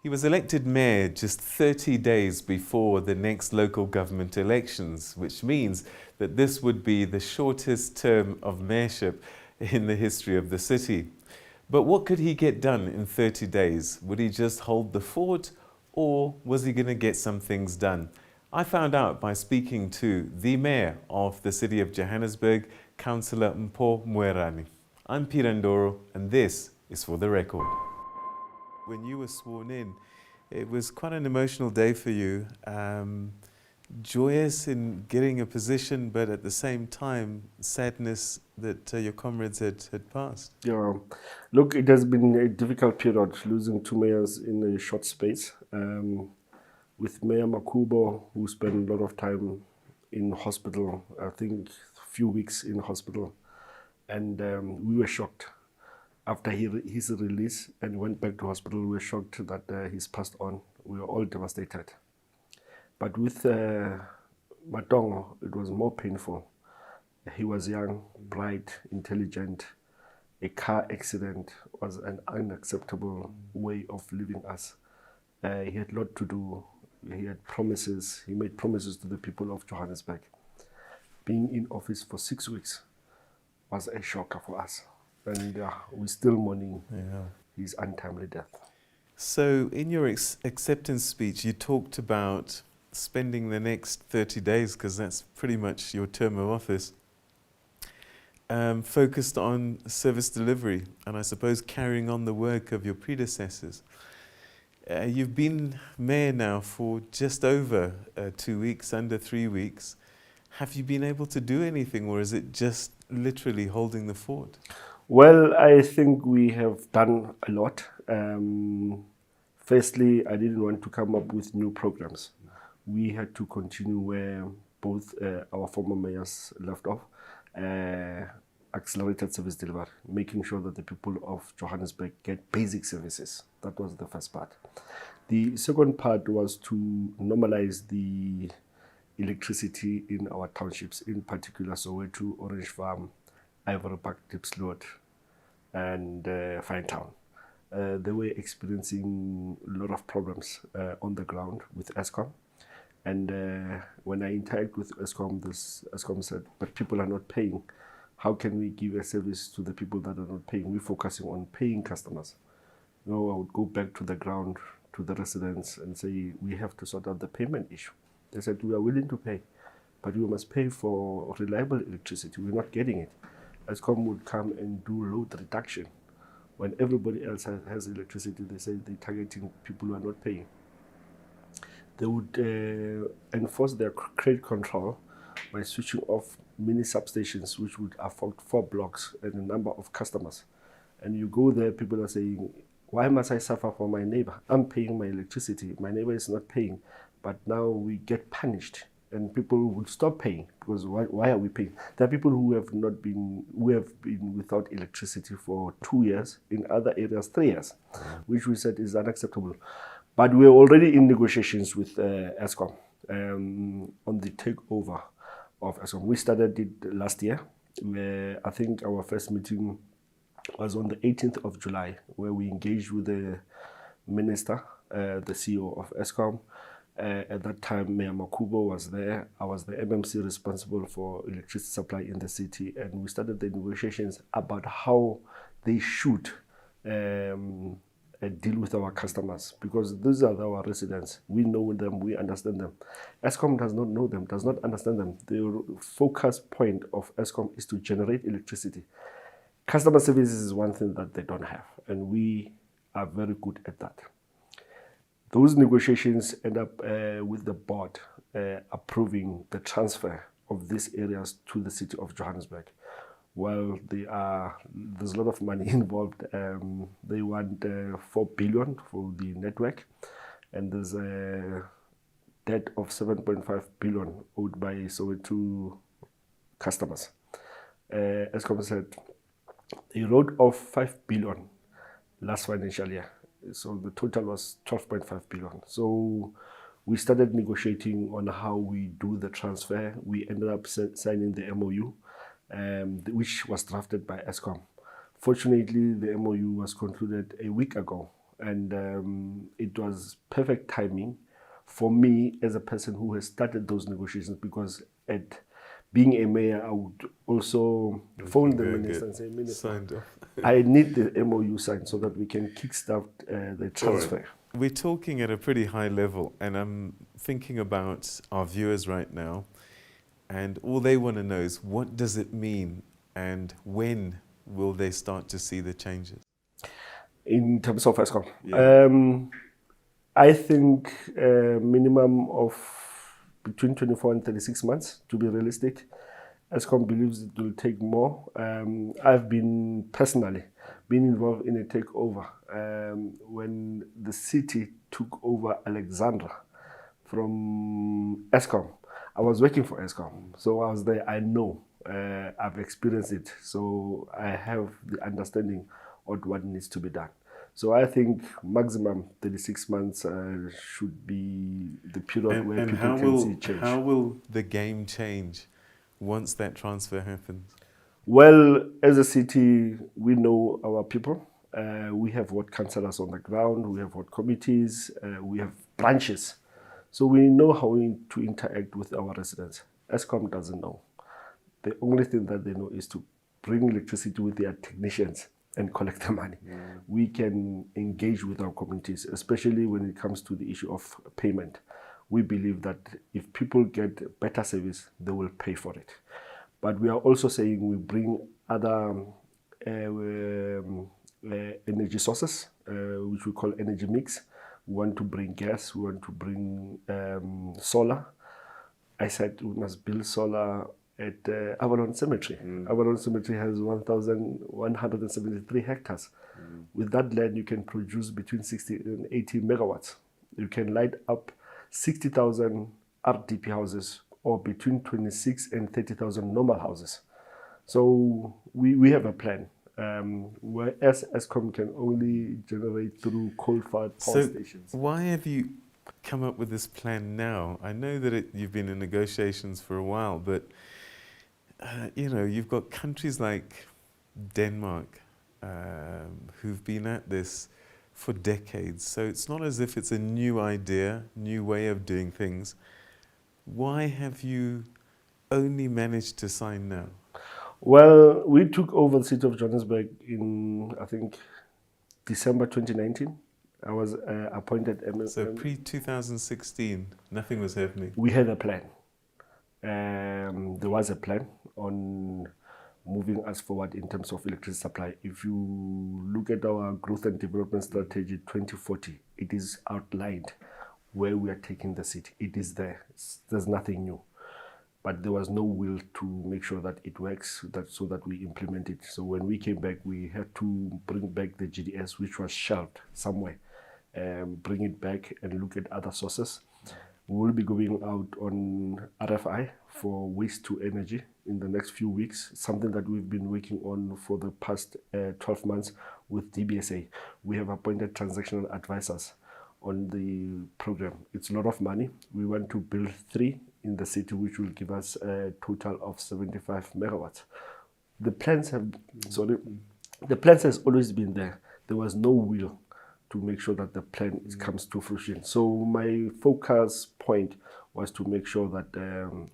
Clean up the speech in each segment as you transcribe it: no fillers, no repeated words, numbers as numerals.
He was elected mayor just 30 days before the next local government elections, which means that this would be the shortest term of mayorship in the history of the city. But what could he get done in 30 days? Would he just hold the fort, or was he going to get some things done? I found out by speaking to the mayor of the city of Johannesburg, Councillor Mpho Moerane. I'm Peter Ndoro, and this is For the Record. When you were sworn in, it was quite an emotional day for you. Joyous in getting a position, but at the same time, sadness that your comrades had passed. Yeah, look, it has been a difficult period, losing two mayors in a short space. With Mayor Mpho, who spent a lot of time in hospital, I think a few weeks in hospital, and we were shocked. After his release and went back to hospital, we were shocked that he's passed on. We were all devastated. But with Matongo, it was more painful. He was young, bright, intelligent. A car accident was an unacceptable way of leaving us. He had a lot to do. He had promises. He made promises to the people of Johannesburg. Being in office for 6 weeks was a shocker for us. And we're still mourning his untimely death. So in your acceptance speech, you talked about spending the next 30 days, because that's pretty much your term of office, focused on service delivery and I suppose carrying on the work of your predecessors. You've been mayor now for just over 2 weeks, under 3 weeks. Have you been able to do anything, or is it just literally holding the fort? Well, I think we have done a lot. Firstly, I didn't want to come up with new programs. We had to continue where both our former mayors left off. Accelerated service delivery, making sure that the people of Johannesburg get basic services. That was the first part. The second part was to normalize the electricity in our townships, in particular Soweto, Orange Farm, Ivory Park, Diepsloot, and Finetown. They were experiencing a lot of problems on the ground with Eskom. And when I interacted with Eskom, Eskom said, but people are not paying. How can we give a service to the people that are not paying? We're focusing on paying customers. I would go back to the ground, to the residents, and say, we have to sort out the payment issue. They said, we are willing to pay, but we must pay for reliable electricity. We're not getting it. Eskom would come and do load reduction. When everybody else has electricity, they say they're targeting people who are not paying. They would enforce their credit control by switching off mini substations, which would affect 4 blocks and a number of customers. And you go there, people are saying, why must I suffer for my neighbor? I'm paying my electricity. My neighbor is not paying. But now we get punished, and people would stop paying, because why are we paying? There are people who have been without electricity for 2 years, in other areas 3 years, which we said is unacceptable. But we're already in negotiations with Eskom on the takeover of Eskom. We started it last year. I think our first meeting was on the 18th of July, where we engaged with the minister, the CEO of Eskom. At that time, Mayor Mpho was there. I was the MMC responsible for electricity supply in the city, and we started the negotiations about how they should deal with our customers, because these are our residents. We know them, we understand them. Eskom does not know them, does not understand them. The focus point of Eskom is to generate electricity. Customer services is one thing that they don't have, and we are very good at that. Those negotiations end up with the board approving the transfer of these areas to the city of Johannesburg. Well, there's a lot of money involved. They want 4 billion for the network, and there's a debt of 7.5 billion owed by Soweto customers. Eskom said they wrote off 5 billion last financial year. So the total was 12.5 billion. So we started negotiating on how we do the transfer. We ended up signing the MOU, which was drafted by Eskom. Fortunately, the MOU was concluded a week ago, And it was perfect timing for me as a person who has started those negotiations, because at being a mayor, I would also phone the minister and say, Minister, signed off. I need the MOU signed so that we can kickstart the transfer. We're talking at a pretty high level, and I'm thinking about our viewers right now, and all they want to know is, what does it mean, and when will they start to see the changes? In terms of Eskom, Yeah. I think minimum of between 24 and 36 months, to be realistic. Eskom believes it will take more. I've been personally involved in a takeover when the city took over Alexandra from Eskom. I was working for Eskom, so I was there. I know, I've experienced it, so I have the understanding of what needs to be done. So I think maximum 36 months should be the period where people can see change. How will the game change once that transfer happens? Well, as a city, we know our people. We have ward councillors on the ground. We have ward committees. We have branches. So we know how to interact with our residents. Eskom doesn't know. The only thing that they know is to bring electricity with their technicians and collect the money. We can engage with our communities, especially when it comes to the issue of payment. We believe that if people get better service, they will pay for it. But we are also saying we bring other energy sources, which we call energy mix. We want to bring gas, we want to bring solar. I said we must build solar at Avalon Cemetery. Avalon Cemetery has 1,173 hectares. With that land, you can produce between 60 and 80 megawatts. You can light up 60,000 RDP houses, or between 26 and 30,000 normal houses. So we have a plan. Whereas Eskom can only generate through coal-fired power stations. Why have you come up with this plan now? I know that you've been in negotiations for a while, but you've got countries like Denmark who've been at this for decades. So it's not as if it's a new idea, new way of doing things. Why have you only managed to sign now? Well, we took over the city of Johannesburg in, I think, December 2019. I was appointed MLM. So pre-2016, nothing was happening. We had a plan. There was a plan on moving us forward in terms of electricity supply. If you look at our growth and development strategy 2040, it is outlined where we are taking the city. It is there. There's nothing new. But there was no will to make sure that it works, so that we implement it. So when we came back, we had to bring back the GDS, which was shelved somewhere, bring it back and look at other sources. We will be going out on RFI for waste to energy in the next few weeks, something that we've been working on for the past 12 months with DBSA. We have appointed transactional advisors on the program. It's a lot of money. We want to build 3 in the city, which will give us a total of 75 megawatts. The plans has always been there. There was no will to make sure that the plan comes to fruition. So my focus point was to make sure that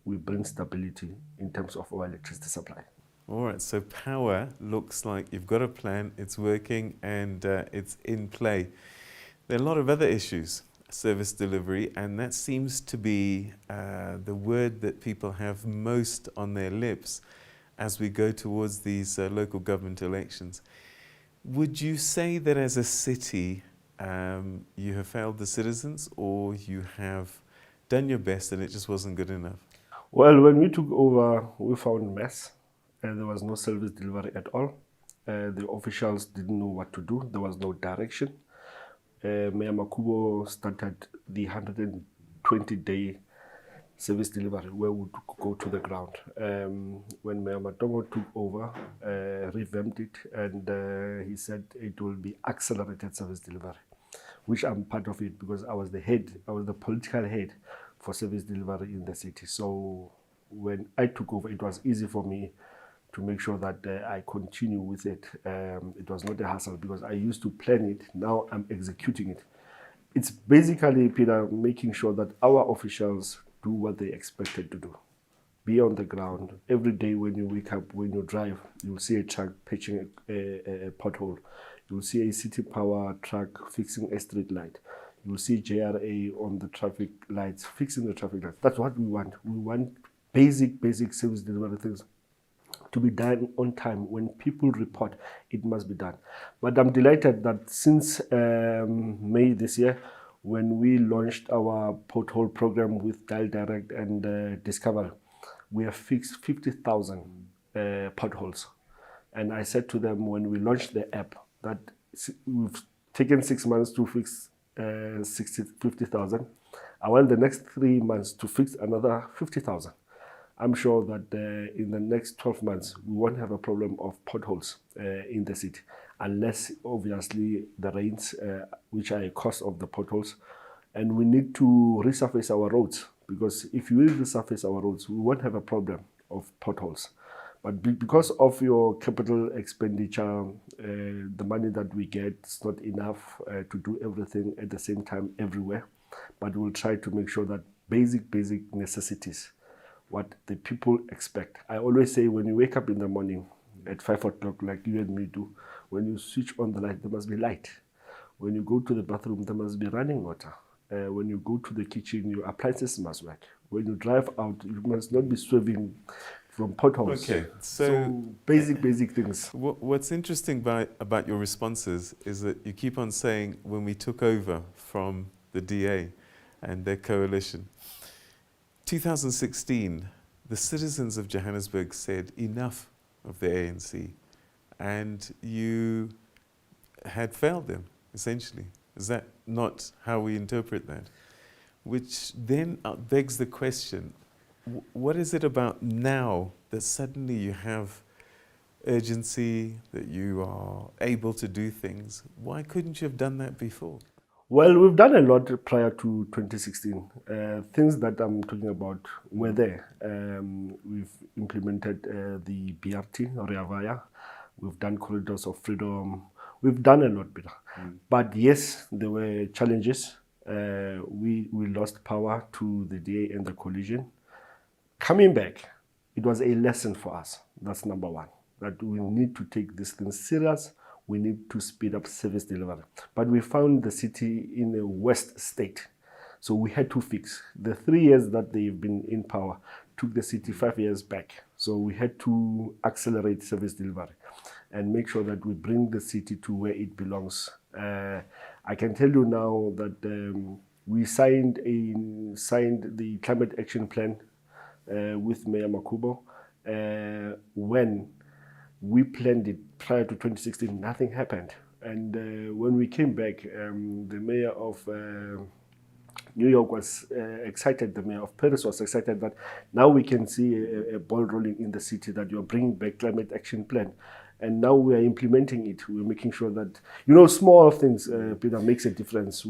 we bring stability in terms of our electricity supply. All right, so power looks like you've got a plan, it's working, and it's in play. There are a lot of other issues, service delivery, and that seems to be the word that people have most on their lips as we go towards these local government elections. Would you say that as a city you have failed the citizens, or you have done your best and it just wasn't good enough? Well, when we took over, we found mess, and there was no service delivery at all. The officials didn't know what to do. There was no direction. Mayor Mpho started the 120-day service delivery where we would go to the ground. When Mayor Mpho took over, revamped it, and he said it will be accelerated service delivery, which I'm part of it because I was the political head for service delivery in the city. So when I took over, it was easy for me to make sure that I continue with it. It was not a hassle because I used to plan it. Now I'm executing it. It's basically, Peter, making sure that our officials do what they expected to do. Be on the ground. Every day when you wake up, when you drive, you'll see a truck patching a pothole. You'll see a city power truck fixing a street light. You'll see JRA on the traffic lights, fixing the traffic lights. That's what we want. We want basic service delivery things to be done on time. When people report, it must be done. But I'm delighted that since May this year, when we launched our pothole program with Dial Direct and Discover, we have fixed 50,000 potholes. And I said to them when we launched the app that we've taken 6 months to fix 50,000. I want the next 3 months to fix another 50,000. I'm sure that in the next 12 months, we won't have a problem of potholes in the city, unless obviously the rains, which are a cause of the potholes. And we need to resurface our roads, because if we resurface our roads, we won't have a problem of potholes. But because of your capital expenditure, the money that we get is not enough to do everything at the same time everywhere. But we'll try to make sure that basic necessities, what the people expect. I always say when you wake up in the morning at 5 o'clock, like you and me do, when you switch on the light, there must be light. When you go to the bathroom, there must be running water. When you go to the kitchen, your appliances must work. When you drive out, you must not be swerving from potholes. Okay, so basic things. What's interesting about your responses is that you keep on saying when we took over from the DA and their coalition, 2016, the citizens of Johannesburg said enough of the ANC, and you had failed them, essentially. Is that not how we interpret that? Which then begs the question, what is it about now that suddenly you have urgency, that you are able to do things? Why couldn't you have done that before? Well, we've done a lot prior to 2016. Things that I'm talking about were there. We've implemented the BRT, Rea Vaya. We've done corridors of freedom. We've done a lot, Peter. But yes, there were challenges. We lost power to the DA and the coalition. Coming back, it was a lesson for us. That's number one, that we need to take these things serious. We need to speed up service delivery. But we found the city in a worst state. So we had to fix. The 3 years that they've been in power took the city 5 years back. So we had to accelerate service delivery and make sure that we bring the city to where it belongs. I can tell you now that we signed the climate action plan with Mayor Mpho Moerane. When we planned it prior to 2016, nothing happened. And when we came back, the mayor of New York was excited, the mayor of Paris was excited that now we can see a ball rolling in the city, that you're bringing back climate action plan. And now we are implementing it. We're making sure that, small things, Peter, makes a difference.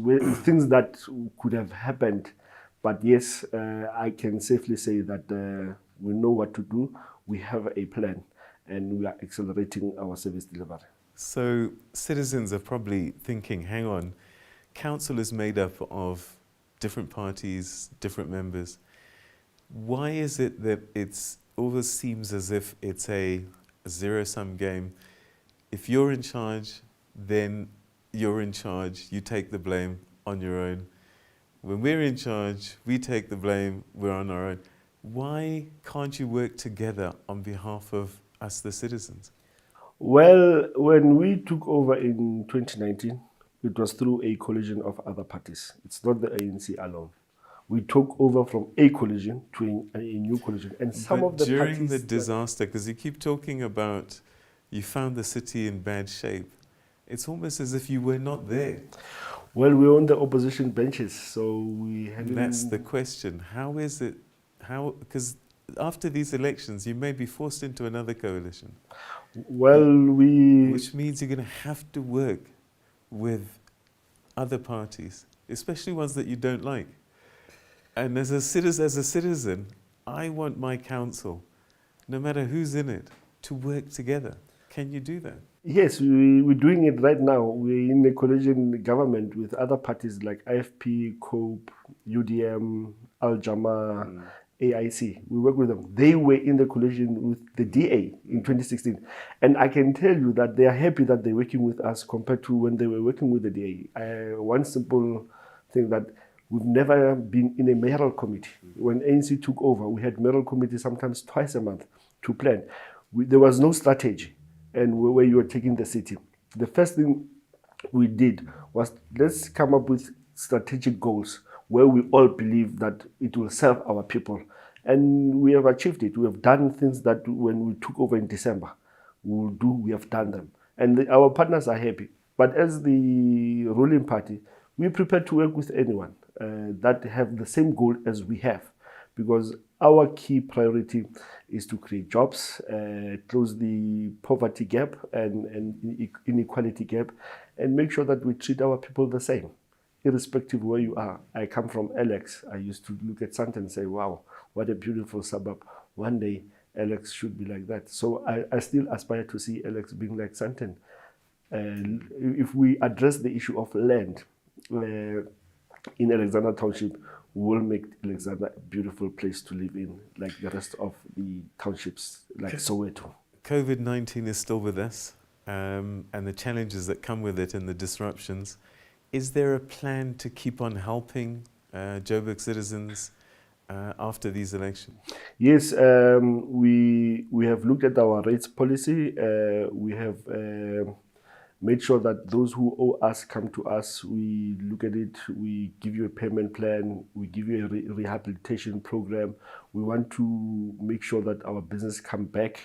Things that could have happened. But yes, I can safely say that we know what to do. We have a plan, and we are accelerating our service delivery. So citizens are probably thinking, hang on, council is made up of different parties, different members. Why is it that it always seems as if it's a zero-sum game? If you're in charge, then you're in charge. You take the blame on your own. When we're in charge, we take the blame, we're on our own. Why can't you work together on behalf of us, the citizens? Well, when we took over in 2019, it was through a coalition of other parties. It's not the ANC alone. We took over from a coalition to a new coalition. And some of the during the disaster, because you keep talking about you found the city in bad shape, it's almost as if you were not there. Well, we're on the opposition benches, so we have. That's the question. How is it? Because after these elections, you may be forced into another coalition. Well, which means you're going to have to work with other parties, especially ones that you don't like. And as a citizen, I want my council, no matter who's in it, to work together. Can you do that? Yes, we're doing it right now. We're in a coalition government with other parties like IFP, COPE, UDM, Al Jama, AIC. We work with them. They were in the coalition with the DA in 2016. And I can tell you that they are happy that they're working with us compared to when they were working with the DA. One simple thing that we've never been in a mayoral committee. When ANC took over, we had mayoral committee sometimes twice a month to plan. There was no strategy and where you were taking the city. The first thing we did was, let's come up with strategic goals where we all believe that it will serve our people. And we have achieved it. We have done things that when we took over in December, we have done them. And our partners are happy. But as the ruling party, we're prepared to work with anyone that have the same goal as we have, because our key priority is to create jobs, close the poverty gap and inequality gap, and make sure that we treat our people the same, irrespective where you are. I come from Alex. I used to look at Sandton and say, wow, what a beautiful suburb. One day, Alex should be like that. So I still aspire to see Alex being like Sandton. And if we address the issue of land in Alexandra Township, will make Alexandra a beautiful place to live in, like the rest of the townships, like Soweto. COVID-19 is still with us, and the challenges that come with it and the disruptions. Is there a plan to keep on helping Joburg citizens after these elections? Yes, we have looked at our rates policy. We have made sure that those who owe us come to us. We look at it, we give you a payment plan, we give you a rehabilitation program. We want to make sure that our business come back.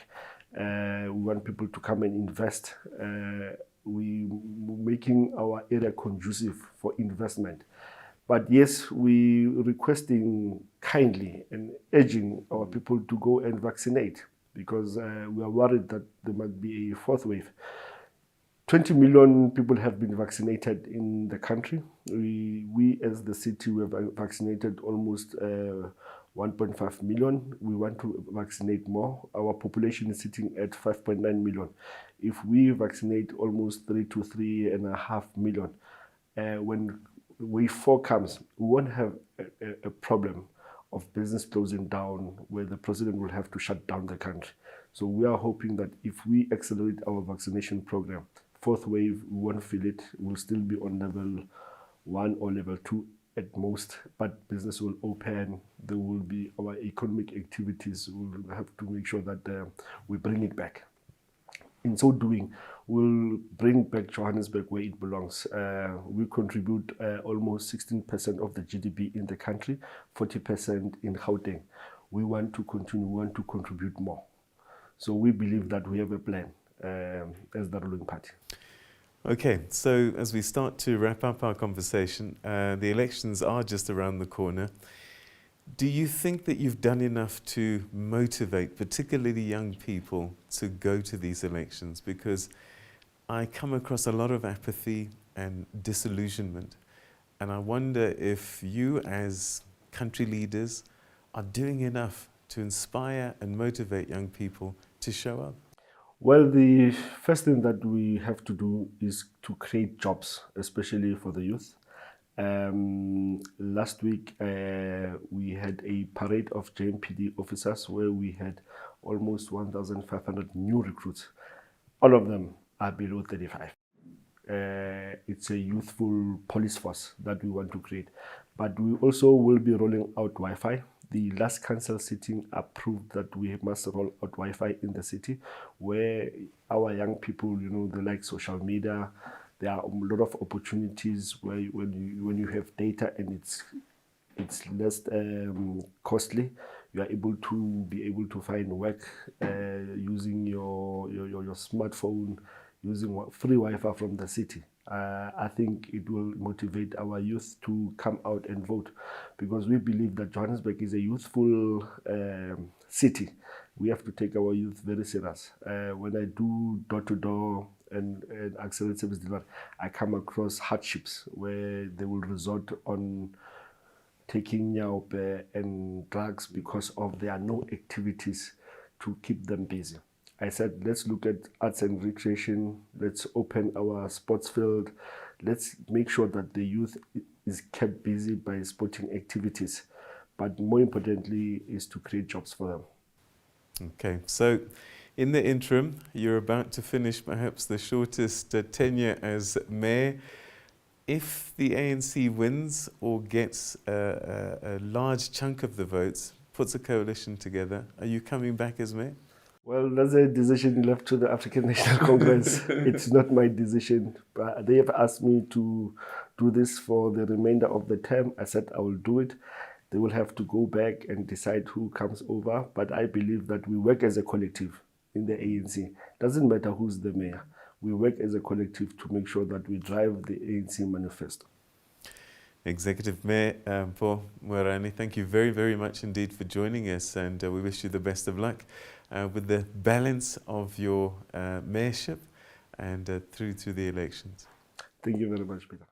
We want people to come and invest. We're making our area conducive for investment. But yes, we're requesting kindly and urging our people to go and vaccinate, because we are worried that there might be a fourth wave. 20 million people have been vaccinated in the country. We as the city, we have vaccinated almost 1.5 million. We want to vaccinate more. Our population is sitting at 5.9 million. If we vaccinate almost 3 to 3.5 million, when wave 4 comes, we won't have a problem of business closing down where the president will have to shut down the country. So we are hoping that if we accelerate our vaccination program, fourth wave, we won't feel it. We'll still be on level 1 or level 2 at most, but business will open. There will be our economic activities. We'll have to make sure that we bring it back. In so doing, we'll bring back Johannesburg where it belongs. We contribute almost 16% of the GDP in the country, 40% in Gauteng. We want to continue, we want to contribute more. So we believe that we have a plan as the ruling party. Okay, so as we start to wrap up our conversation, the elections are just around the corner. Do you think that you've done enough to motivate particularly young people to go to these elections? Because I come across a lot of apathy and disillusionment, and I wonder if you as country leaders are doing enough to inspire and motivate young people to show up. Well, the first thing that we have to do is to create jobs, especially for the youth. Last week, we had a parade of JMPD officers where we had almost 1,500 new recruits. All of them are below 35. It's a youthful police force that we want to create. But we also will be rolling out Wi-Fi. The last council sitting approved that we must roll out Wi-Fi in the city, where our young people, they like social media. There are a lot of opportunities where when you have data and it's less costly, you are able to find work using your smartphone, using free Wi-Fi from the city. I think it will motivate our youth to come out and vote, because we believe that Johannesburg is a youthful city. We have to take our youth very serious. When I do door-to-door and accelerated service delivery, I come across hardships where they will resort on taking nyaupe and drugs because there are no activities to keep them busy. I said, let's look at arts and recreation. Let's open our sports field. Let's make sure that the youth is kept busy by sporting activities. But more importantly is to create jobs for them. Okay, so in the interim, you're about to finish perhaps the shortest tenure as mayor. If the ANC wins or gets a large chunk of the votes, puts a coalition together, are you coming back as mayor? Well, that's a decision left to the African National Congress. It's not my decision. But they have asked me to do this for the remainder of the term. I said I will do it. They will have to go back and decide who comes over. But I believe that we work as a collective in the ANC. Doesn't matter who's the mayor. We work as a collective to make sure that we drive the ANC manifesto. Executive Mayor Mpho Moerane, thank you very, very much indeed for joining us, and we wish you the best of luck with the balance of your mayorship and through to the elections. Thank you very much, Peter.